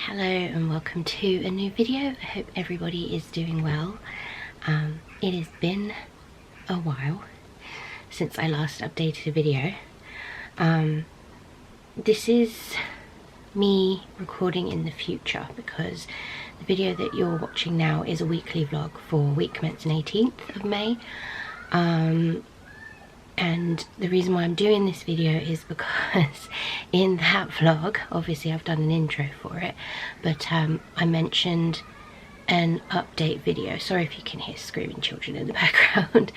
Hello and welcome to a new video. I hope everybody is doing well. It has been a while since I last updated a video. This is me recording in the future because the video that you're watching now is a weekly vlog for week commencing 18th of May. And the reason why I'm doing this video is because in that vlog, obviously I've done an intro for it, but I mentioned an update video. Sorry if you can hear screaming children in the background.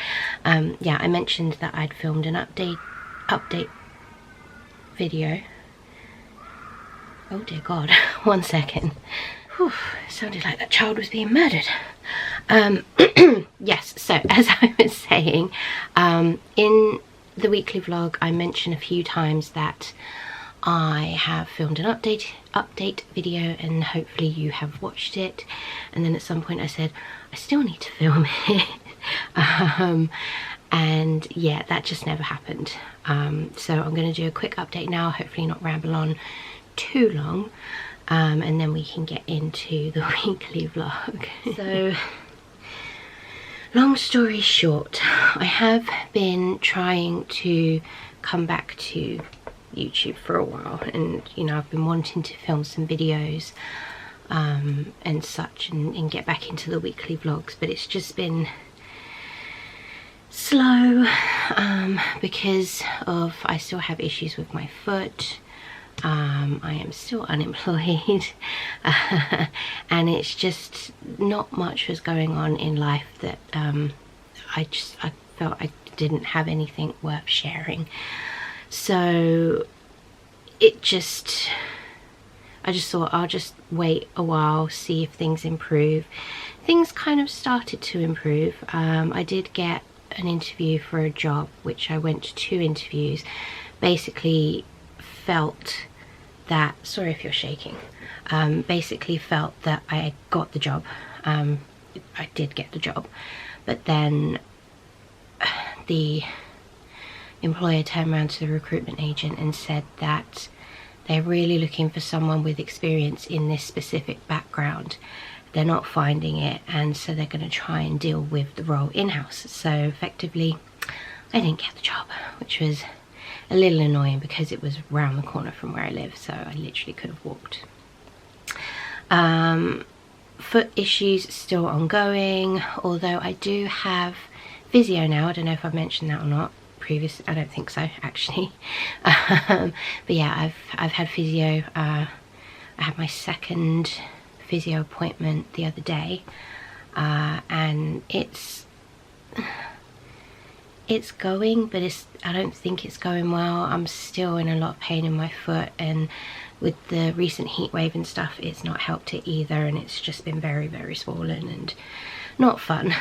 Yeah, I mentioned that I'd filmed an update video. Oh dear God, 1 second. Whew, sounded like that child was being murdered. Yes, so as I was saying, in the weekly vlog I mentioned a few times that I have filmed an update video and hopefully you have watched it, and then at some point I said I still need to film it. And yeah, that just never happened. So I'm going to do a quick update now, hopefully not ramble on too long, and then we can get into the weekly vlog. So long story short, I have been trying to come back to YouTube for a while, and you know, I've been wanting to film some videos and such, and get back into the weekly vlogs, but it's just been slow because of I still have issues with my foot. I am still unemployed and it's just not much was going on in life that I felt I didn't have anything worth sharing. So I just thought I'll just wait a while, see if things improve. Things kind of started to improve. I did get an interview for a job, which I went to 2 interviews. Basically felt that, sorry if you're shaking, basically felt that I got the job. I did get the job, but then the employer turned around to the recruitment agent and said that they're really looking for someone with experience in this specific background. They're not finding it, and so they're going to try and deal with the role in-house. So effectively I didn't get the job, which was a little annoying because it was round the corner from where I live, so I literally could have walked. Foot issues still ongoing, although I do have physio now. I don't know if I've mentioned that or not previous. I don't think so actually. But yeah, I've had physio. I had my second physio appointment the other day, and it's going, but I don't think it's going well. I'm still in a lot of pain in my foot, and with the recent heat wave and stuff, it's not helped it either, and it's just been very, very swollen and not fun.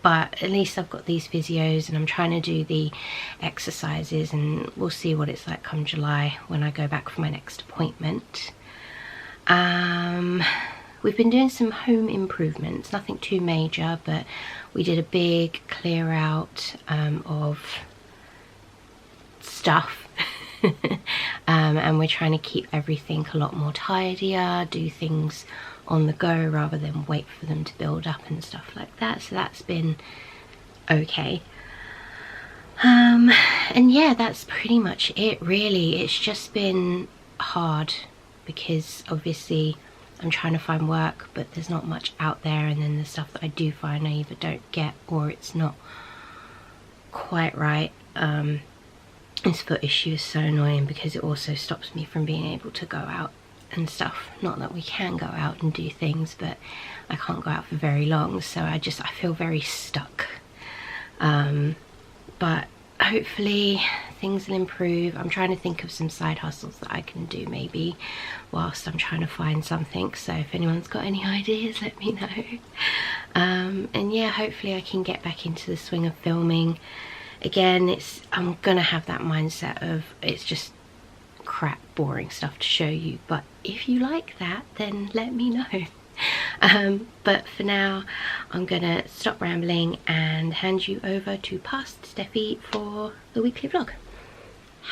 But at least I've got these physios and I'm trying to do the exercises, and we'll see what it's like come July when I go back for my next appointment. We've been doing some home improvements, nothing too major, but we did a big clear out of stuff. And we're trying to keep everything a lot more tidier, do things on the go rather than wait for them to build up and stuff like that. So that's been okay. And yeah, that's pretty much it really. It's just been hard because obviously I'm trying to find work, but there's not much out there, and then the stuff that I do find I either don't get or it's not quite right. This foot issue is so annoying because it also stops me from being able to go out and stuff. Not that we can go out and do things, but I can't go out for very long, so I feel very stuck. But hopefully things will improve. I'm trying to think of some side hustles that I can do maybe whilst I'm trying to find something, so if anyone's got any ideas, let me know. And yeah, hopefully I can get back into the swing of filming again. I'm gonna have that mindset of it's just crap boring stuff to show you, but if you like that, then let me know. But for now I'm gonna stop rambling and hand you over to past Stefy for the weekly vlog.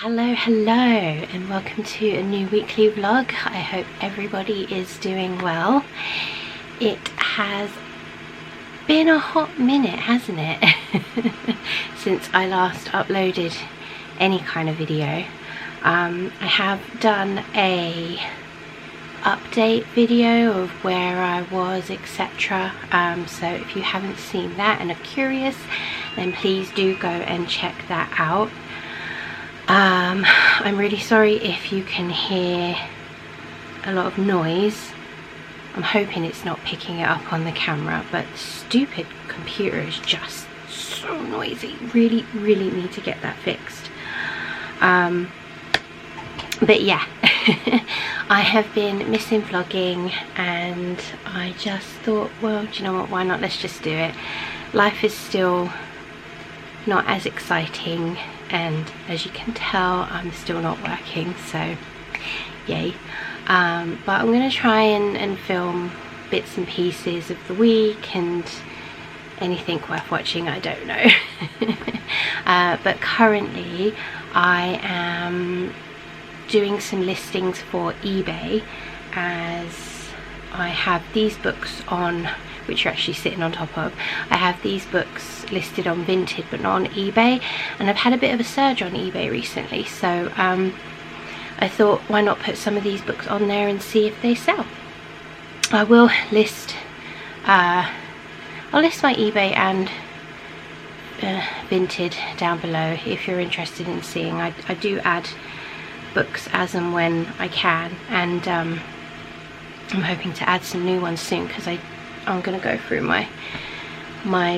Hello and welcome to a new weekly vlog. I hope everybody is doing well. It has been a hot minute, hasn't it, since I last uploaded any kind of video. I have done a update video of where I was, etc. So if you haven't seen that and are curious, then please do go and check that out. I'm really sorry if you can hear a lot of noise. I'm hoping it's not picking it up on the camera, but the stupid computer is just so noisy. Really need to get that fixed. But yeah, I have been missing vlogging and I just thought, well, do you know what, why not, let's just do it. Life is still not as exciting, and as you can tell, I'm still not working, so yay. But I'm going to try and film bits and pieces of the week and anything worth watching, I don't know. But currently I am doing some listings for eBay, as I have these books on, which you're actually sitting on top of. I have these books listed on Vinted but not on eBay, and I've had a bit of a surge on eBay recently, so I thought, why not put some of these books on there and see if they sell. I will list I'll list my eBay and Vinted down below if you're interested in seeing. I do add books as and when I can, and I'm hoping to add some new ones soon, because I'm going to go through my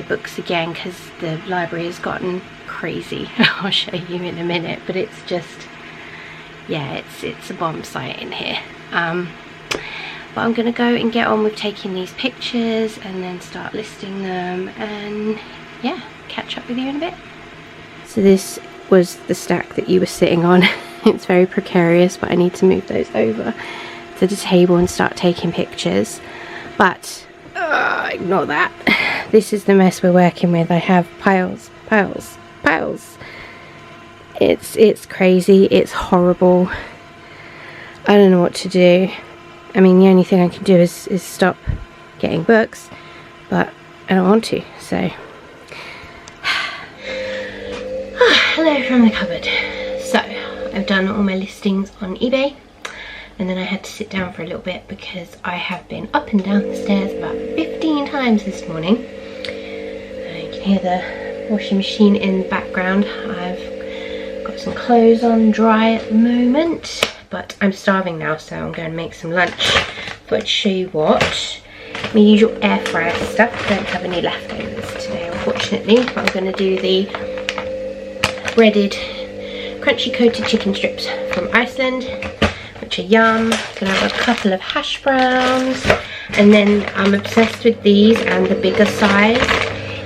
books again, because the library has gotten crazy. I'll show you in a minute, but it's just, yeah, it's a bomb site in here. But I'm going to go and get on with taking these pictures and then start listing them, and yeah, catch up with you in a bit. So this was the stack that you were sitting on. It's very precarious, but I need to move those over to the table and start taking pictures. But ignore that. This is the mess we're working with. I have piles. It's crazy. It's horrible. I don't know what to do. I mean, the only thing I can do is stop getting books, but I don't want to, so. Hello from the cupboard. So I've done all my listings on eBay, and then I had to sit down for a little bit because I have been up and down the stairs about 15 times this morning. You can hear the washing machine in the background. I've got some clothes on dry at the moment, but I'm starving now, so I'm going to make some lunch. Thought I'd show you what. My usual air fryer stuff. I don't have any leftovers today, unfortunately, but I'm going to do the breaded crunchy coated chicken strips from Iceland, which are yum. Gonna have a couple of hash browns, and then I'm obsessed with these and the bigger size.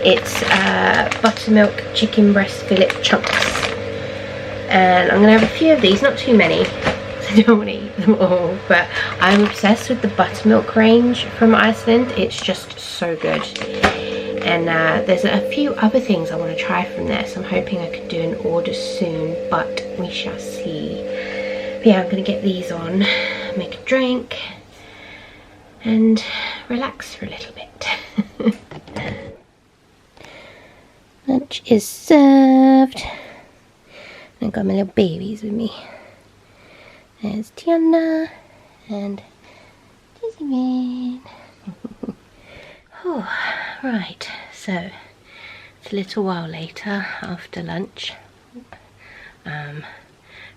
It's buttermilk chicken breast fillet chunks, and I'm gonna have a few of these, not too many, I don't want to eat them all, but I'm obsessed with the buttermilk range from Iceland. It's just so good. And there's a few other things I want to try from there, so I'm hoping I can do an order soon, but we shall see. But yeah, I'm going to get these on, make a drink, and relax for a little bit. Lunch is served. I've got my little babies with me. There's Tiana and Jasmine. Oh, right, so it's a little while later after lunch.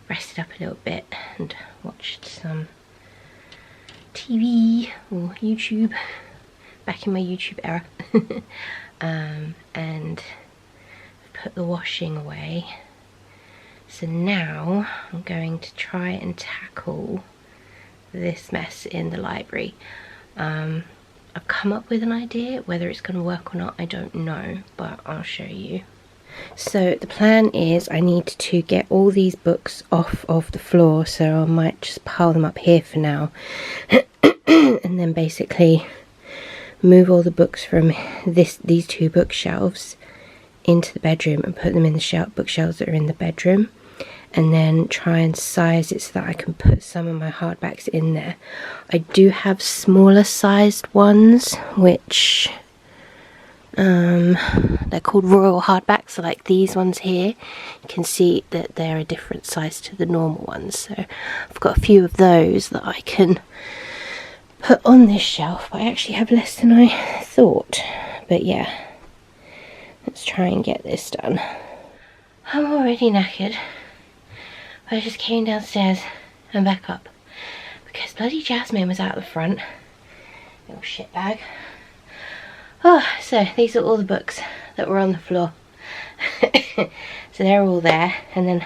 Rested up a little bit and watched some TV or YouTube, back in my YouTube era. And put the washing away. So now I'm going to try and tackle this mess in the library. I've come up with an idea. Whether it's going to work or not, I don't know, but I'll show you. So the plan is I need to get all these books off of the floor, so I might just pile them up here for now. And then basically move all the books from these two bookshelves into the bedroom and put them in the bookshelves that are in the bedroom. and then try and size it so that I can put some of my hardbacks in there. I do have smaller sized ones, which they're called royal hardbacks, so like these ones here. You can see that they're a different size to the normal ones, so I've got a few of those that I can put on this shelf, but I actually have less than I thought. But yeah, let's try and get this done. I'm already knackered. I just came downstairs and back up because bloody Jasmine was out the front. Little shit bag. Oh, so these are all the books that were on the floor. So they're all there, and then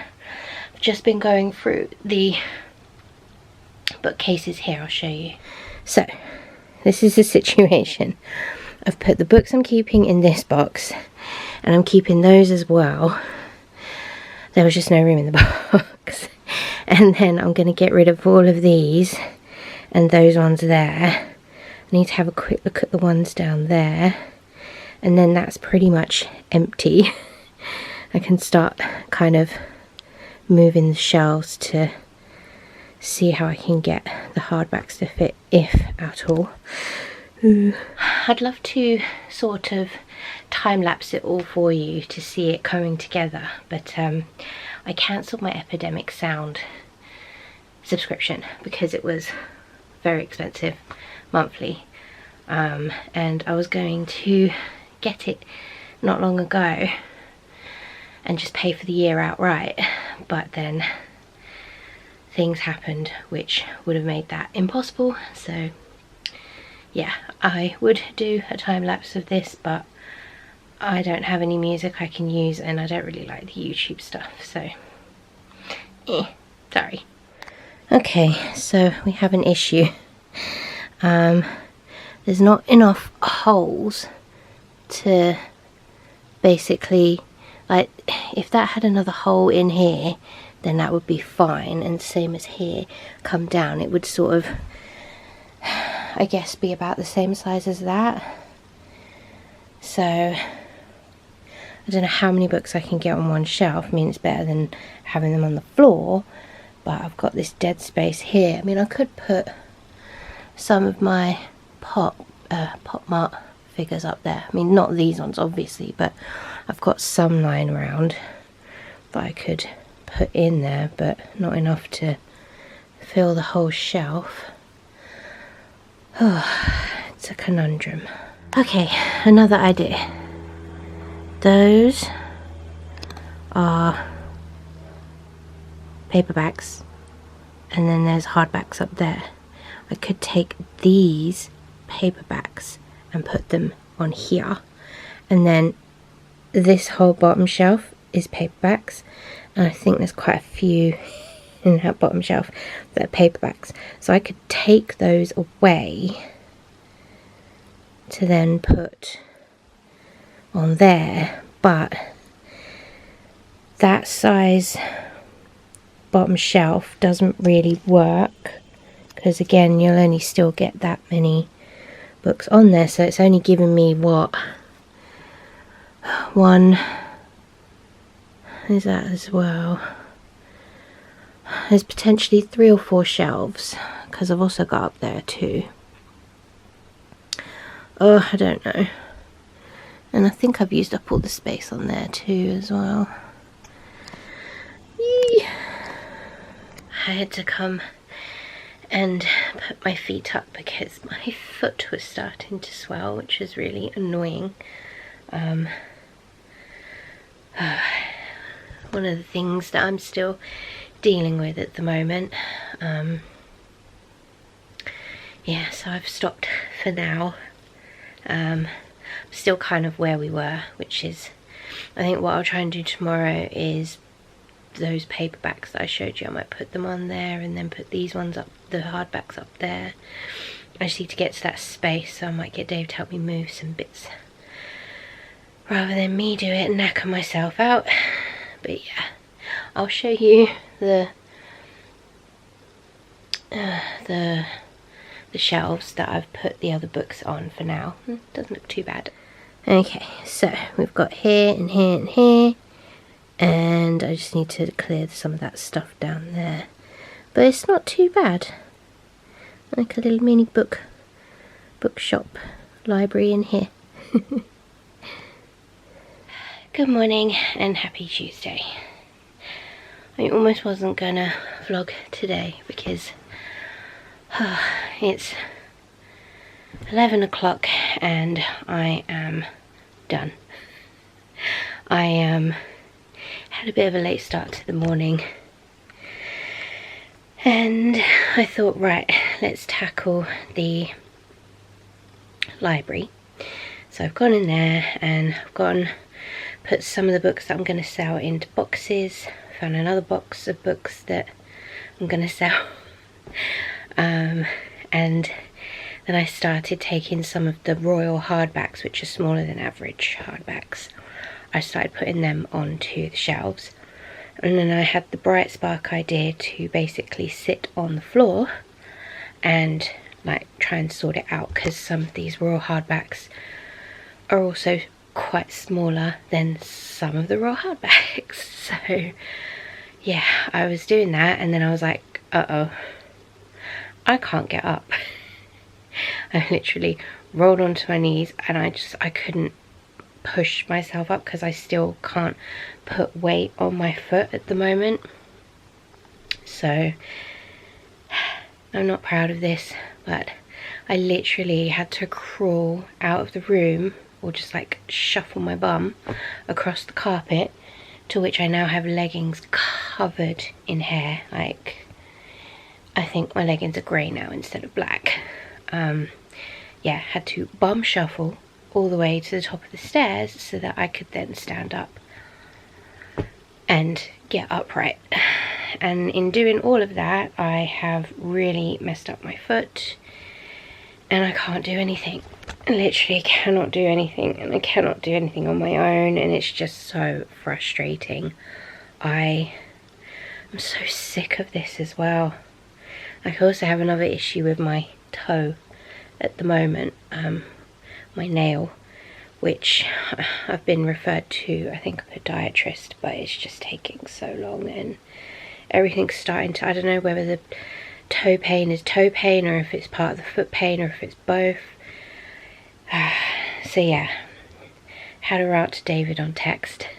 I've just been going through the bookcases here. I'll show you. So this is the situation. I've put the books I'm keeping in this box, and I'm keeping those as well. There was just no room in the box. And then I'm going to get rid of all of these and those ones there. I need to have a quick look at the ones down there, and then that's pretty much empty. I can start kind of moving the shelves to see how I can get the hardbacks to fit, if at all. I'd love to sort of time-lapse it all for you to see it coming together, but I cancelled my Epidemic Sound subscription because it was very expensive monthly, and I was going to get it not long ago and just pay for the year outright, but then things happened which would have made that impossible. So yeah, I would do a time lapse of this, but I don't have any music I can use, and I don't really like the YouTube stuff, so sorry. Okay, so we have an issue. There's not enough holes to basically, like, if that had another hole in here, then that would be fine, and same as here, come down, it would sort of, I guess, be about the same size as that. So I don't know how many books I can get on one shelf. I mean, it's better than having them on the floor, but I've got this dead space here. I mean, I could put some of my pop mart figures up there. I mean, not these ones obviously, but I've got some lying around that I could put in there, but not enough to fill the whole shelf. Oh, it's a conundrum. Okay, another idea. Those are paperbacks, and then there's hardbacks up there. I could take these paperbacks and put them on here, and then this whole bottom shelf is paperbacks, and I think there's quite a few in that bottom shelf that are paperbacks, so I could take those away to then put on there, but that size bottom shelf doesn't really work, because again, you'll only still get that many books on there, so it's only giving me what, one is that as well. There's potentially 3 or 4 shelves, because I've also got up there too. Oh, I don't know. And I think I've used up all the space on there too as well. Yee. I had to come and put my feet up because my foot was starting to swell, which was really annoying. One of the things that I'm still dealing with at the moment. Yeah, so I've stopped for now. Still kind of where we were, which is, I think what I'll try and do tomorrow is those paperbacks that I showed you, I might put them on there and then put these ones up, the hardbacks up there. I just need to get to that space, so I might get Dave to help me move some bits rather than me do it and knacker myself out. But yeah, I'll show you the shelves that I've put the other books on for now. Doesn't look too bad. Okay, so we've got here and here and here, and I just need to clear some of that stuff down there. But it's not too bad. Like a little mini bookshop library in here. Good morning and happy Tuesday. I almost wasn't gonna vlog today because it's 11 o'clock and I am done. I had a bit of a late start to the morning and I thought, right, let's tackle the library. So I've gone in there and I've put some of the books that I'm going to sell into boxes. Found another box of books that I'm going to sell. And then I started taking some of the royal hardbacks, which are smaller than average hardbacks. I started putting them onto the shelves. And then I had the bright spark idea to basically sit on the floor and like try and sort it out, because some of these royal hardbacks are also quite smaller than some of the royal hardbacks. So yeah, I was doing that and then I was like, uh-oh, I can't get up. I literally rolled onto my knees and I couldn't push myself up because I still can't put weight on my foot at the moment. So I'm not proud of this, but I literally had to crawl out of the room or just like shuffle my bum across the carpet, to which I now have leggings covered in hair. Like, I think my leggings are grey now instead of black. Yeah, had to bum shuffle all the way to the top of the stairs so that I could then stand up and get upright. And in doing all of that, I have really messed up my foot and I can't do anything. I literally cannot do anything, and I cannot do anything on my own, and it's just so frustrating. I'm so sick of this as well. I also have another issue with my toe at the moment, my nail, which I've been referred to, I think, a podiatrist, but it's just taking so long and everything's starting to, I don't know whether the toe pain is toe pain or if it's part of the foot pain or if it's both. So yeah, had her out to David on text.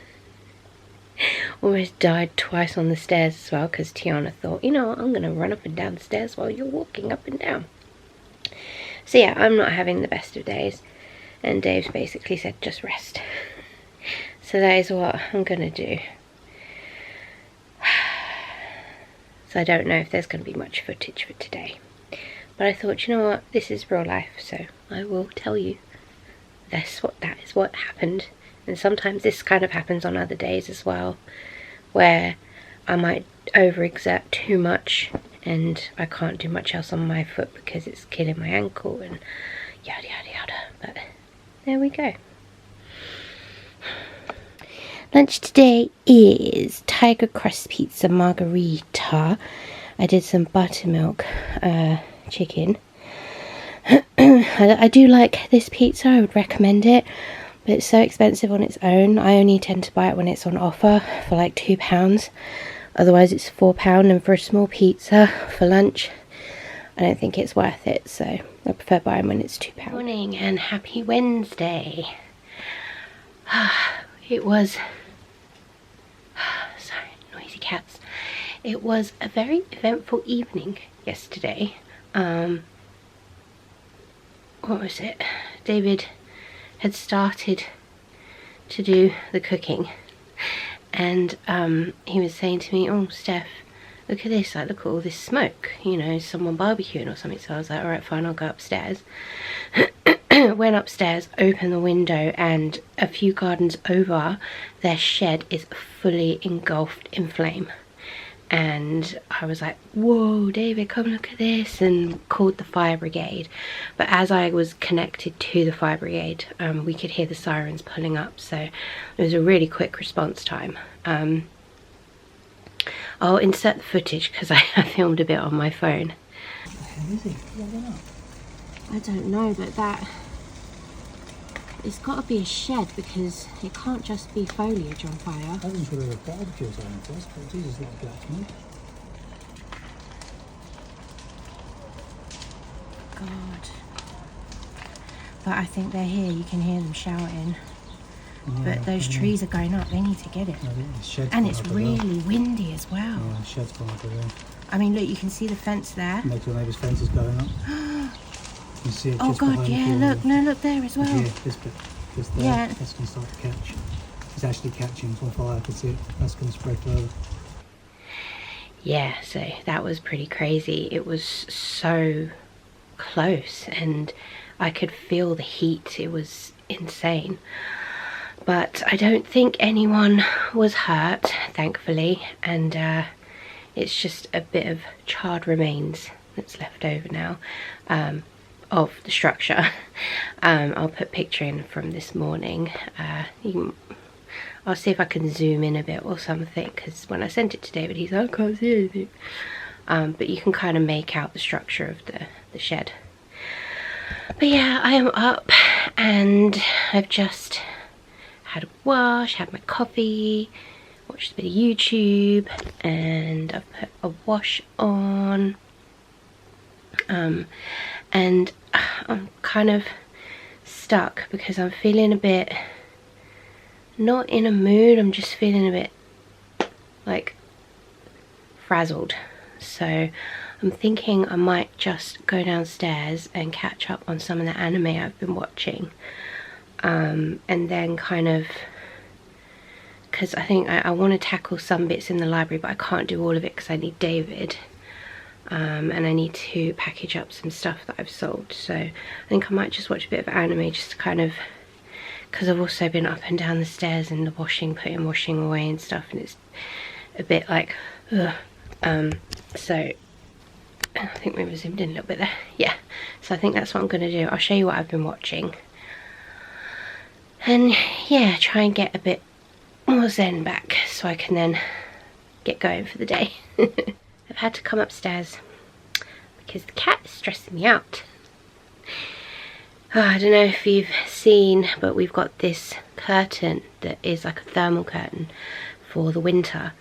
Almost died twice on the stairs as well, because Tiana thought, you know what, I'm going to run up and down the stairs while you're walking up and down. So yeah, I'm not having the best of days, and Dave's basically said just rest. So that is what I'm going to do. So I don't know if there's going to be much footage for today. But I thought, you know what, this is real life, so I will tell you that is what happened. And sometimes this kind of happens on other days as well, where I might overexert too much and I can't do much else on my foot because it's killing my ankle and yada yada yada. But there we go. Lunch today is tiger crust pizza margarita. I did some buttermilk chicken. I do like this pizza, I would recommend it, but it's so expensive on its own. I only tend to buy it when it's on offer for like £2. Otherwise it's £4, and for a small pizza for lunch, I don't think it's worth it, so I prefer buying when it's £2. Good morning and happy Wednesday. It was, sorry, noisy cats. It was a very eventful evening yesterday. What was it? David had started to do the cooking, and he was saying to me, oh Steph, look at this, like, look at all this smoke, you know, someone barbecuing or something. So I was like, alright fine, I'll go upstairs. Went upstairs, opened the window, and a few gardens over, their shed is fully engulfed in flame. And I was like, whoa David, come look at this, and called the fire brigade. But as I was connected to the fire brigade, we could hear the sirens pulling up, so it was a really quick response time. I'll insert the footage because I filmed a bit on my phone. Who is he? I don't know, but that It's got to be a shed because it can't just be foliage on fire. I wasn't sure there were barbecues on this, but Jesus, like black meat. God. But I think they're here. You can hear them shouting. Yeah, but those trees are going up. They need to get it. And it's really windy as well. Yeah, the shed's gone up there. I mean, look, you can see the fence there. Next door neighbour's fence is going up. You see it oh just God, behind yeah, the look, no, look there as well. Here, this bit, just there. Yeah. That's going to start to catch. It's actually catching. It's on fire. I can see it. That's going to spread further. Yeah, so that was pretty crazy. It was so close and I could feel the heat. It was insane. But I don't think anyone was hurt, thankfully, and it's just a bit of charred remains that's left over now of the structure. I'll put a picture in from this morning. I'll see if I can zoom in a bit or something, because when I sent it to David he's like, I can't see anything. But you can kind of make out the structure of the shed. But yeah, I am up and I've just had a wash, had my coffee, watched a bit of YouTube, and I've put a wash on. And I'm kind of stuck because I'm feeling a bit not in a mood. I'm just feeling a bit like frazzled. So I'm thinking I might just go downstairs and catch up on some of the anime I've been watching. And then kind of, because I think I want to tackle some bits in the library, but I can't do all of it because I need David. And I need to package up some stuff that I've sold. So I think I might just watch a bit of anime just to kind of, because I've also been up and down the stairs and the washing, putting washing away and stuff, and it's a bit like, ugh. So I think maybe zoomed in a little bit there. Yeah, so I think that's what I'm going to do. I'll show you what I've been watching. And yeah, try and get a bit more zen back so I can then get going for the day. I've had to come upstairs because the cat is stressing me out. Oh, I don't know if you've seen, but we've got this curtain that is like a thermal curtain for the winter,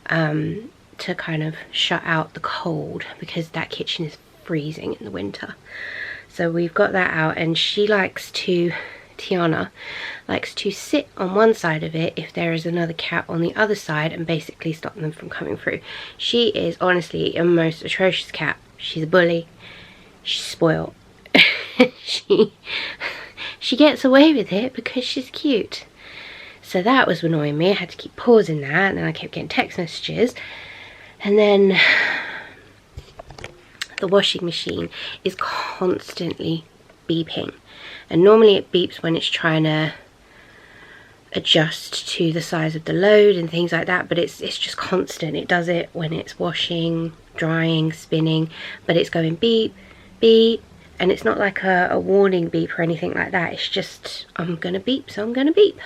to kind of shut out the cold because that kitchen is freezing in the winter. So we've got that out, and she likes to, Tiana likes to sit on one side of it if there is another cat on the other side and basically stop them from coming through. She is honestly a most atrocious cat. She's a bully. She's spoiled. she gets away with it because she's cute. So that was annoying me. I had to keep pausing that, and then I kept getting text messages. And then the washing machine is constantly beeping. And normally it beeps when it's trying to adjust to the size of the load and things like that, but it's just constant. It does it when it's washing, drying, spinning, but it's going beep, beep, and it's not like a warning beep or anything like that. It's just, I'm gonna beep, so I'm gonna beep.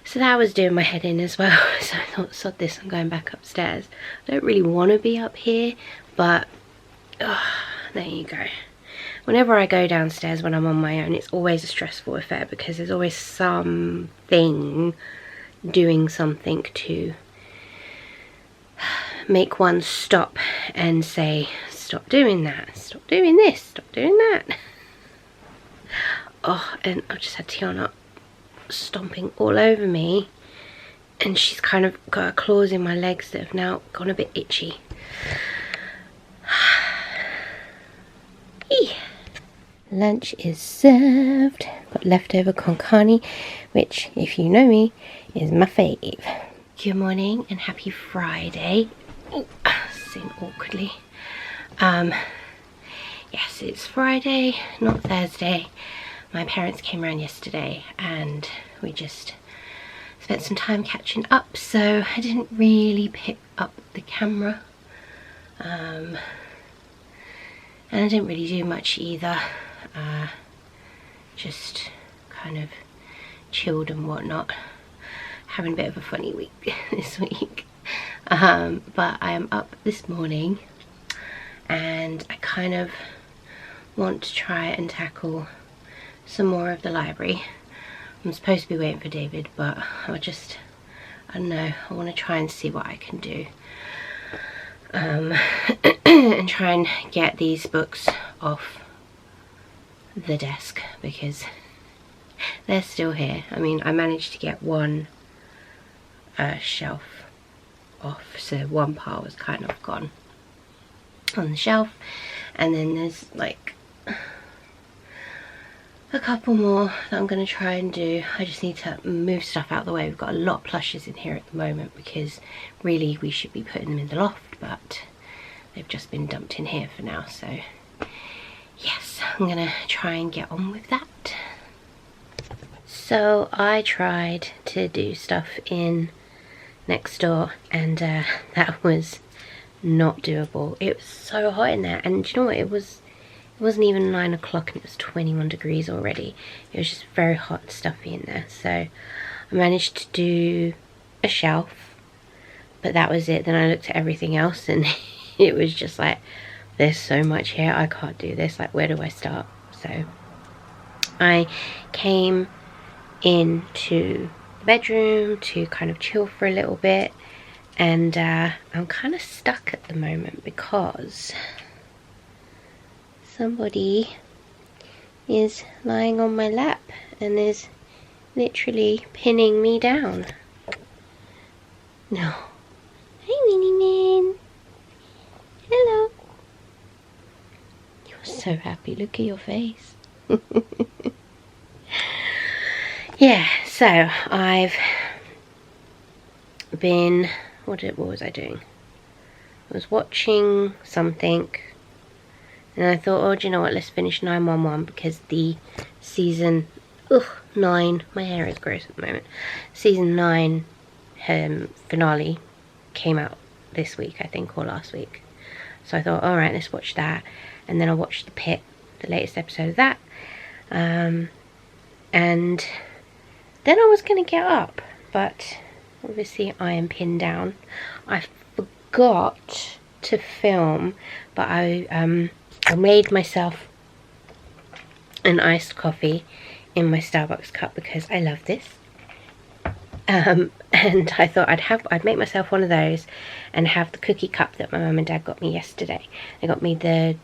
So that was doing my head in as well. So I thought, sod this, I'm going back upstairs. I don't really want to be up here, but there you go. Whenever I go downstairs when I'm on my own, it's always a stressful affair because there's always something doing something to make one stop and say, stop doing that, stop doing this, stop doing that. Oh, and I've just had Tiana stomping all over me, and she's kind of got her claws in my legs that have now gone a bit itchy. Lunch is served. Got leftover con carne, which, if you know me, is my fave. Good morning and happy Friday. Oh, sitting awkwardly. Yes, it's Friday, not Thursday. My parents came around yesterday and we just spent some time catching up, so I didn't really pick up the camera. And I didn't really do much either. Just kind of chilled and whatnot. Having a bit of a funny week this week. But I am up this morning and I kind of want to try and tackle some more of the library. I'm supposed to be waiting for David, but I don't know, I want to try and see what I can do. And try and get these books off the desk because they're still here. I mean, I managed to get one shelf off, so one pile was kind of gone on the shelf, and then there's like a couple more that I'm going to try and do. I just need to move stuff out of the way. We've got a lot of plushes in here at the moment because really we should be putting them in the loft, but they've just been dumped in here for now. So yes, I'm going to try and get on with that. So I tried to do stuff in next door, and that was not doable. It was so hot in there, and do you know what, it wasn't even 9 o'clock and it was 21 degrees already. It was just very hot and stuffy in there. So I managed to do a shelf, but that was it. Then I looked at everything else and it was just like, there's so much here, I can't do this, like where do I start? So I came into the bedroom to kind of chill for a little bit, and I'm kind of stuck at the moment because somebody is lying on my lap and is literally pinning me down. No. Hey, Minnie Man. Hello. You're so happy. Look at your face. Yeah, so I've been, what was I doing? I was watching something, and I thought, oh, do you know what, let's finish 911 because the season 9, my hair is gross at the moment, season 9 finale came out this week, I think, or last week. So I thought, alright, let's watch that. And then I watched The Pit, the latest episode of that. And then I was going to get up, but obviously I am pinned down. I forgot to film, but I made myself an iced coffee in my Starbucks cup because I love this. And I thought I'd make myself one of those and have the cookie cup that my mum and dad got me yesterday. They got me the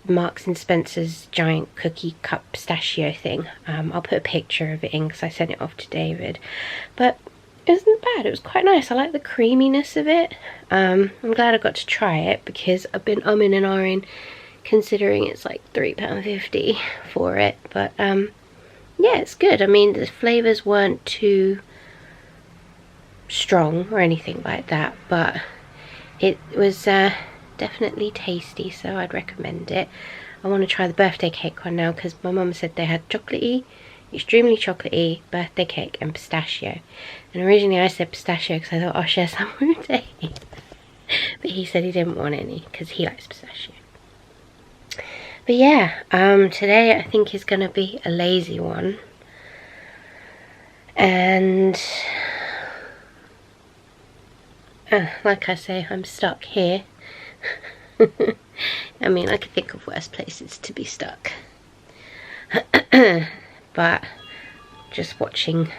Marks and Spencer's giant cookie cup pistachio thing. I'll put a picture of it in because I sent it off to David, but it wasn't bad. It was quite nice. I like the creaminess of it. I'm glad I got to try it because I've been umming and ahhing considering it's like £3.50 for it, but yeah, it's good. I mean, the flavours weren't too strong or anything like that, but it was definitely tasty, so I'd recommend it. I want to try the birthday cake one now because my mum said they had chocolatey, extremely chocolatey birthday cake and pistachio, and originally I said pistachio because I thought I'll share some with Dave, but he said he didn't want any because he likes pistachio. But yeah, today I think is going to be a lazy one, and like I say, I'm stuck here. I mean, I could think of worse places to be stuck. But just watching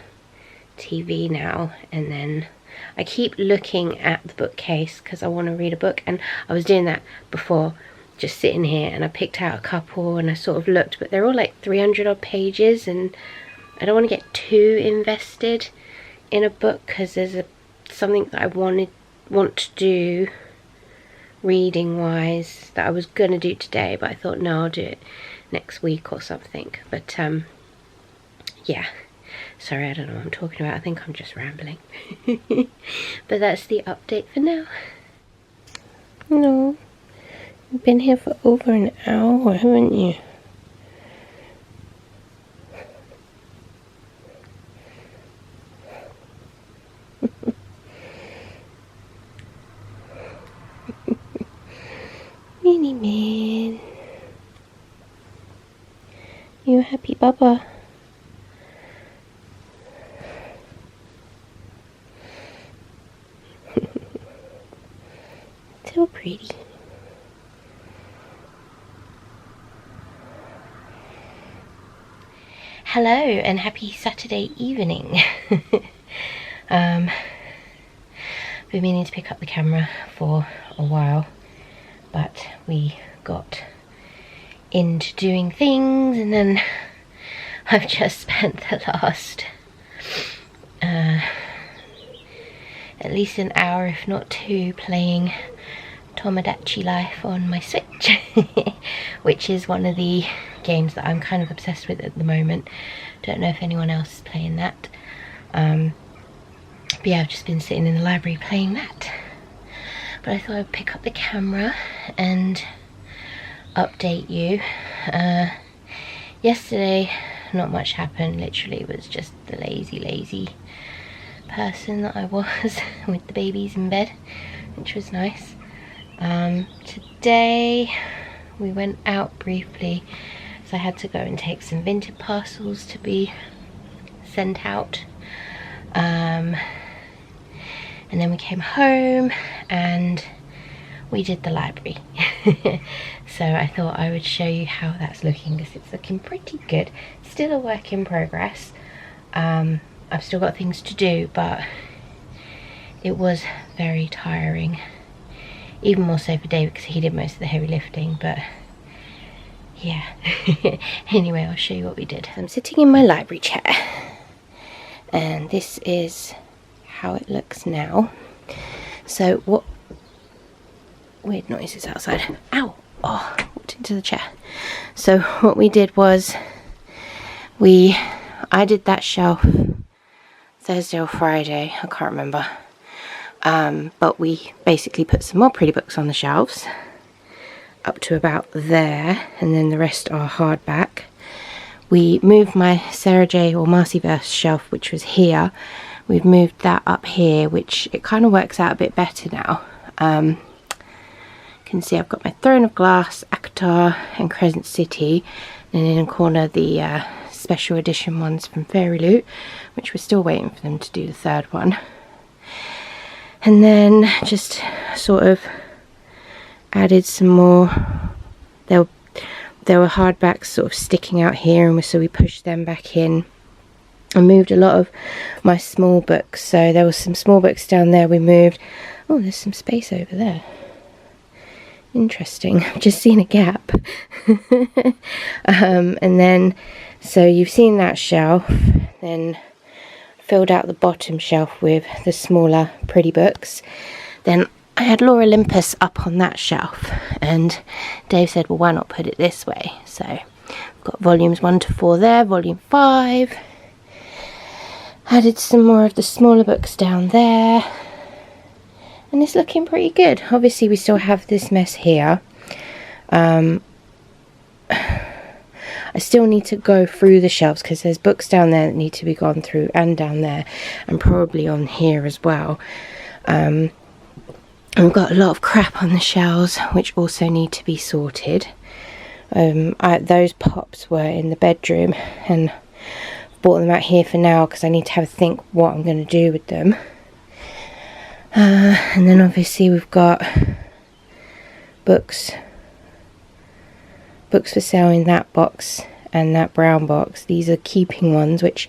TV now, and then I keep looking at the bookcase because I want to read a book, and I was doing that before, just sitting here, and I picked out a couple and I sort of looked, but they're all like 300 odd pages, and I don't want to get too invested in a book because there's something that I want to do reading wise that I was gonna do today, but I thought no, I'll do it next week or something. But yeah, sorry, I don't know what I'm talking about. I think I'm just rambling. But that's the update for now. No, you've been here for over an hour, haven't you? Minnie Man, you a happy Bubba? So pretty. Hello and happy Saturday evening. Been meaning to pick up the camera for a while, but we got into doing things, and then I've just spent the last at least an hour, if not two, playing Tomodachi Life on my Switch, which is one of the games that I'm kind of obsessed with at the moment. Don't know if anyone else is playing that. But yeah, I've just been sitting in the library playing that. But I thought I'd pick up the camera and update you. Yesterday, not much happened. Literally, it was just the lazy person that I was with the babies in bed, which was nice. Today we went out briefly, so I had to go and take some vintage parcels to be sent out, and then we came home and we did the library. So I thought I would show you how that's looking, because it's looking pretty good. Still a work in progress. I've still got things to do, but it was very tiring. Even more so for David, because he did most of the heavy lifting, but yeah. Anyway, I'll show you what we did. I'm sitting in my library chair, and this is how it looks now. So what weird noises outside. Ow! Oh, walked into the chair. So what we did was I did that shelf Thursday or Friday, I can't remember. But we basically put some more pretty books on the shelves up to about there, and then the rest are hardback. We moved my Sarah J or Marcyverse shelf, which was here. We've moved that up here, which it kind of works out a bit better now. You can see I've got my Throne of Glass, ACOTAR and Crescent City, and in a corner the special edition ones from Fairy Loot, which we're still waiting for them to do the third one. And then just sort of added some more. There were hardbacks sort of sticking out here, and so we pushed them back in. I moved a lot of my small books, so there were some small books down there we moved. Oh, there's some space over there. Interesting. I've just seen a gap. And then, so you've seen that shelf, then filled out the bottom shelf with the smaller pretty books. Then I had Laura Olympus up on that shelf, and Dave said, well, why not put it this way? So I've got volumes 1 to 4 there, volume 5. Added some more of the smaller books down there, and it's looking pretty good. Obviously we still have this mess here. I still need to go through the shelves, because there's books down there that need to be gone through, and down there, and probably on here as well. And we've got a lot of crap on the shelves which also need to be sorted. Those pops were in the bedroom, and brought them out here for now because I need to have a think what I'm going to do with them. And then obviously we've got books for sale in that box and that brown box. These are keeping ones, which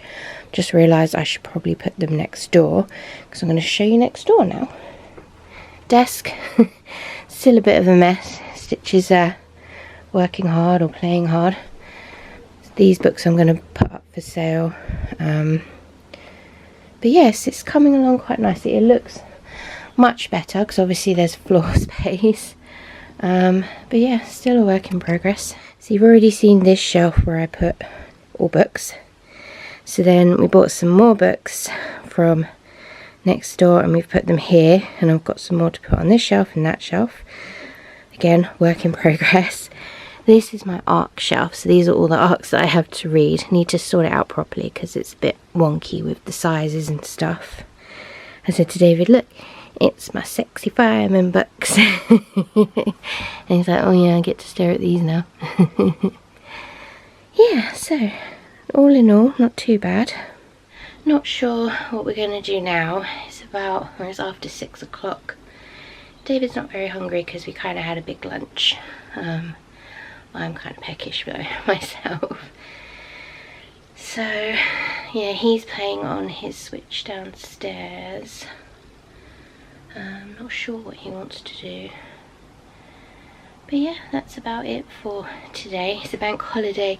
just realised I should probably put them next door, because I'm going to show you next door now. Desk, still a bit of a mess. Stitch is working hard or playing hard. These books I'm going to put up for sale. But yes, it's coming along quite nicely. It looks much better because obviously there's floor space. But yeah, still a work in progress. So you've already seen this shelf where I put all books. So then we bought some more books from next door, and we've put them here, and I've got some more to put on this shelf and that shelf. Again, work in progress. This is my ARC shelf, so these are all the ARCs that I have to read. Need to sort it out properly because it's a bit wonky with the sizes and stuff. I said to David, look, it's my sexy fireman books. And he's like, oh yeah, I get to stare at these now. Yeah, so all in all, not too bad. Not sure what we're going to do now. It's after 6 o'clock. David's not very hungry because we kind of had a big lunch. I'm kind of peckish though myself. So yeah, he's playing on his Switch downstairs. I'm not sure what he wants to do. But yeah, that's about it for today. It's a bank holiday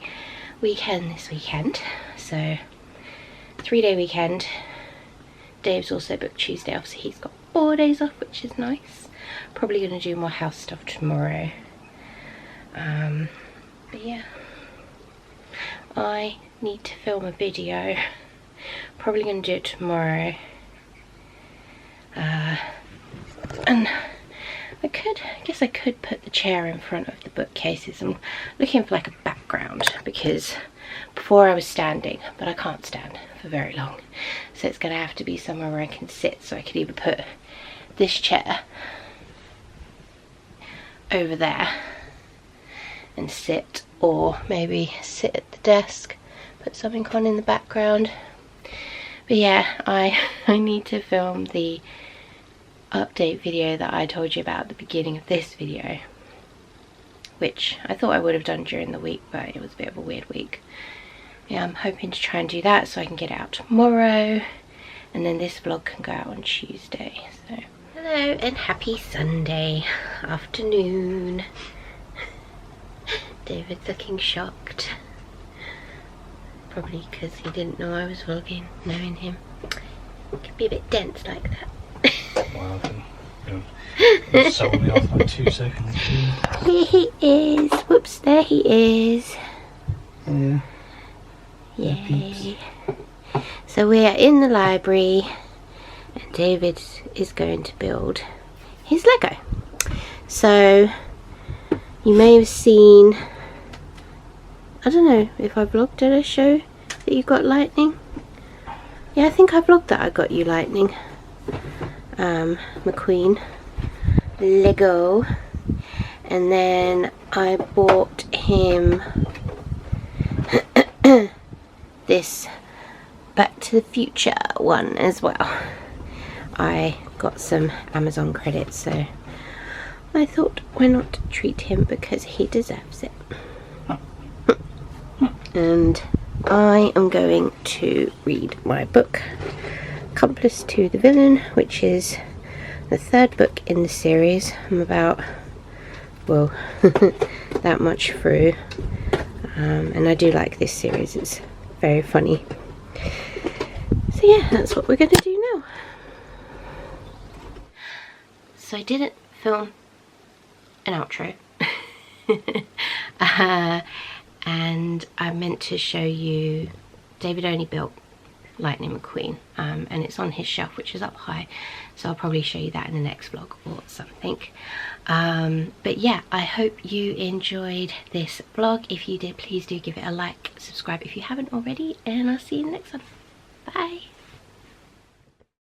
weekend this weekend. So 3-day weekend. Dave's also booked Tuesday off, so he's got 4 days off, which is nice. Probably going to do more house stuff tomorrow. But yeah, I need to film a video. Probably going to do it tomorrow. And I guess I could put the chair in front of the bookcases. I'm looking for like a background because before I was standing, but I can't stand for very long. So it's going to have to be somewhere where I can sit. So I could either put this chair over there and sit, or maybe sit at the desk, put something on in the background. But yeah, I need to film the update video that I told you about at the beginning of this video, which I thought I would have done during the week, but it was a bit of a weird week. Yeah, I'm hoping to try and do that so I can get it out tomorrow, and then this vlog can go out on Tuesday. So hello and happy Sunday afternoon. David's looking shocked, probably because he didn't know I was vlogging, knowing him. It can be a bit dense like that. Wow, you sold me off like 2 seconds. Here he is. Whoops, there he is. Yeah. Yay. So we are in the library and David is going to build his Lego. So you may have seen, I don't know if I vlogged, did I show that you got lightning? Yeah, I think I vlogged that I got you lightning. McQueen Lego, and then I bought him this Back to the Future one as well. I got some Amazon credits, so I thought why not treat him because he deserves it. And I am going to read my book, Accomplice to the Villain, which is the 3rd book in the series. I'm about, well, that much through, and I do like this series. It's very funny. So yeah, that's what we're going to do now. So I didn't film an outro. And I meant to show you, David only built Lightning McQueen, and it's on his shelf, which is up high, so I'll probably show you that in the next vlog or something. But yeah, I hope you enjoyed this vlog. If you did, please do give it a like, subscribe if you haven't already, and I'll see you in the next one. Bye.